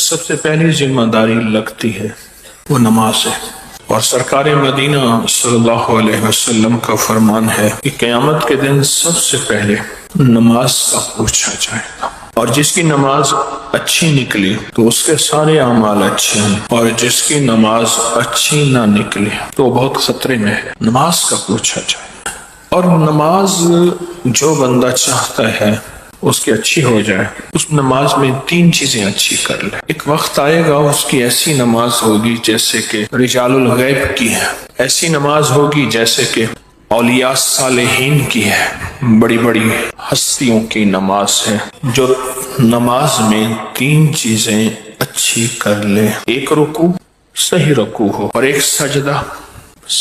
سب سے پہلی ذمہ داری لگتی ہے وہ نماز ہے، اور سرکار مدینہ صلی اللہ علیہ وسلم کا فرمان ہے کہ قیامت کے دن سب سے پہلے نماز کا پوچھا جائے گا، اور جس کی نماز اچھی نکلی تو اس کے سارے اعمال اچھے ہیں، اور جس کی نماز اچھی نہ نکلی تو وہ بہت خطرے میں ہے۔ نماز کا پوچھا جائے گا، اور نماز جو بندہ چاہتا ہے اس کی اچھی ہو جائے، اس نماز میں 3 چیزیں اچھی کر لے۔ ایک وقت آئے گا اس کی ایسی نماز ہوگی جیسے کہ رجال الغیب کی ہے، ایسی نماز ہوگی جیسے کہ اولیاء صالحین کی ہے، بڑی بڑی ہستیوں کی نماز ہے۔ جو نماز میں 3 چیزیں اچھی کر لے، ایک رکوع صحیح رکوع ہو، اور ایک سجدہ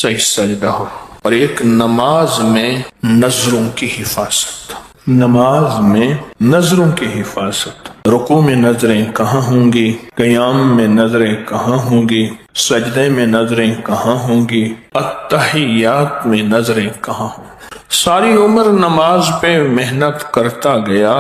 صحیح سجدہ ہو، اور ایک نماز میں نظروں کی حفاظت، نماز میں نظروں کی حفاظت۔ رکوع میں نظریں کہاں ہوں گی، قیام میں نظریں کہاں ہوں گی، سجدے میں نظریں کہاں ہوں گی، التحیات میں نظریں کہاں ہوں گی۔ ساری عمر نماز پہ محنت کرتا گیا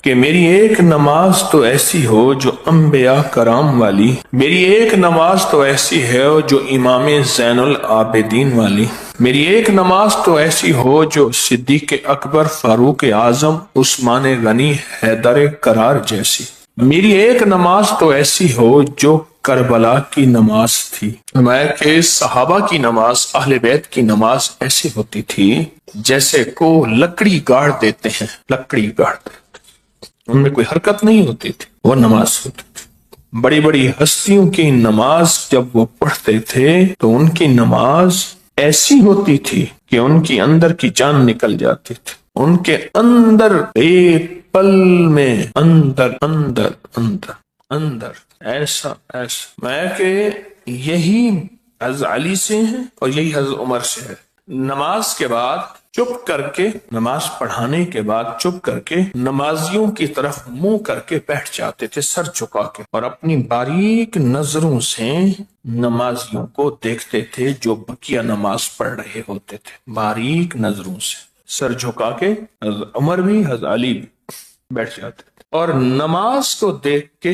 کہ میری ایک نماز تو ایسی ہو جو انبیاء کرام والی، میری ایک نماز تو ایسی ہے جو امام زین العابدین والی، میری ایک نماز تو ایسی ہو جو صدیق اکبر، فاروق اعظم، عثمان غنی، حیدر کرار جیسی، میری ایک نماز تو ایسی ہو جو کربلا کی نماز تھی۔ میں کہ صحابہ کی نماز، اہل بیت کی نماز ایسی ہوتی تھی جیسے کو لکڑی گاڑ دیتے ہیں، لکڑی گاڑ دیتے، ان میں کوئی حرکت نہیں ہوتی تھی، وہ نماز ہوتی تھی۔ بڑی بڑی ہستیوں کی نماز جب وہ پڑھتے تھے تو ان کی نماز ایسی ہوتی تھی کہ ان کی اندر کی جان نکل جاتی تھی، ان کے اندر ایک پل میں اندر اندر اندر اندر ایسا میں کہ یہی حضرت علی سے ہے اور یہی حضرت عمر سے ہے۔ نماز کے بعد چپ کر کے، نماز پڑھانے کے بعد چپ کر کے نمازیوں کی طرف منہ کر کے بیٹھ جاتے تھے، سر جھکا کے، اور اپنی باریک نظروں سے نمازیوں کو دیکھتے تھے جو بقیہ نماز پڑھ رہے ہوتے تھے، باریک نظروں سے سر جھکا کے۔ حضرت عمر بھی حضرت علی بھی بیٹھ جاتے تھے اور نماز کو دیکھ کے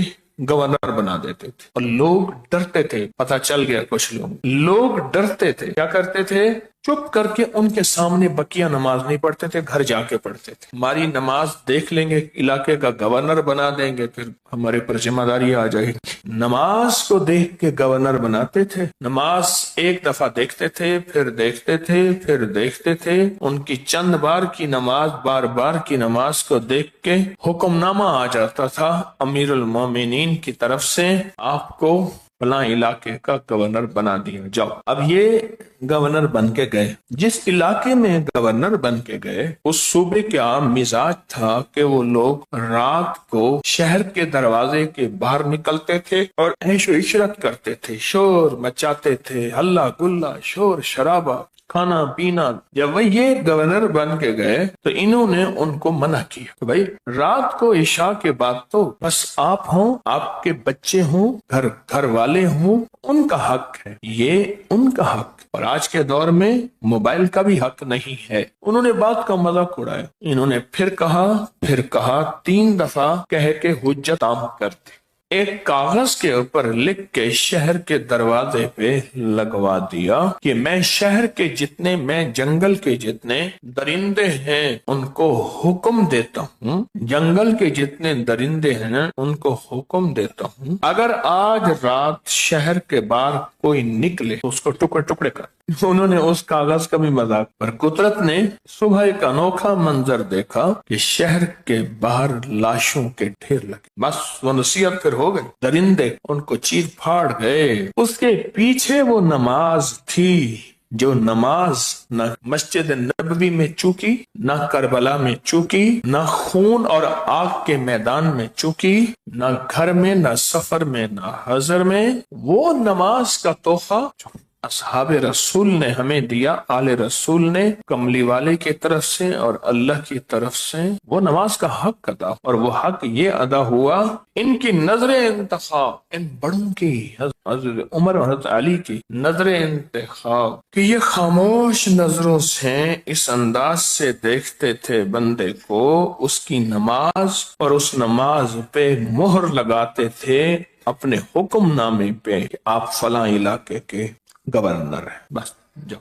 گورنر بنا دیتے تھے، اور لوگ ڈرتے تھے، پتہ چل گیا کچھ لوگ ڈرتے تھے، کیا کرتے تھے، چپ کر کے ان کے سامنے بقیہ نماز نہیں پڑھتے تھے، گھر جا کے پڑھتے تھے۔ ہماری نماز دیکھ لیں گے، علاقے کا گورنر بنا دیں گے، پھر ہمارے پر ذمہ داری آ جائے گی۔ نماز کو دیکھ کے گورنر بناتے تھے، نماز ایک دفعہ دیکھتے تھے، پھر دیکھتے تھے، پھر دیکھتے تھے، ان کی چند بار کی نماز، بار بار کی نماز کو دیکھ کے حکم نامہ آ جاتا تھا امیر المومنین کی طرف سے، آپ کو فلاں علاقے کا گورنر بنا دیا جاؤ۔ اب یہ گورنر بن کے گئے، جس علاقے میں گورنر بن کے گئے اس صوبے کا مزاج تھا کہ وہ لوگ رات کو شہر کے دروازے کے باہر نکلتے تھے اور عیش و عشرت کرتے تھے، شور مچاتے تھے، ہلا گلا، شور شرابہ، کھانا پینا۔ جب وہ یہ گورنر بن کے گئے تو انہوں نے ان کو منع کیا کہ بھائی رات کو عشاء کے بعد تو بس آپ ہوں، آپ کے بچے ہوں، گھر والے ہوں، ان کا حق ہے، یہ ان کا حق، اور آج کے دور میں موبائل کا بھی حق نہیں ہے۔ انہوں نے بات کا مذاق اڑایا، انہوں نے پھر کہا 3 دفعہ کہہ کے حجت عام کر دی، ایک کاغذ کے اوپر لکھ کے شہر کے دروازے پہ لگوا دیا کہ میں شہر کے جتنے، میں جنگل کے جتنے درندے ہیں ان کو حکم دیتا ہوں، جنگل کے جتنے درندے ہیں ان کو حکم دیتا ہوں، اگر آج رات شہر کے باہر کوئی نکلے تو اس کو ٹکڑے ٹکڑے کر۔ انہوں نے اس کاغذ کا بھی مذاق، پر قدرت نے صبح ایک انوکھا منظر دیکھا کہ شہر کے باہر لاشوں کے ڈھیر لگے، بس وہ نصیحت پھر ہو گئی، درندے ان کو چیر پھاڑ گئے۔ اس کے پیچھے وہ نماز تھی جو نماز نہ مسجد نبوی میں چوکی، نہ کربلا میں چوکی، نہ خون اور آگ کے میدان میں چوکی، نہ گھر میں، نہ سفر میں، نہ حضر میں، وہ نماز کا تحفہ اصحاب رسول نے ہمیں دیا، آل رسول نے کملی والے کی طرف سے اور اللہ کی طرف سے وہ نماز کا حق ادا، اور وہ حق یہ ادا ہوا ان کی نظر انتخاب، ان بڑوں کی، حضرت عمر اور حضرت علی کی نظر انتخاب، کہ یہ خاموش نظروں سے اس انداز سے دیکھتے تھے بندے کو، اس کی نماز اور اس نماز پہ مہر لگاتے تھے اپنے حکم نامے پہ کہ آپ فلاں علاقے کے گورنر ہے، بس جاؤ۔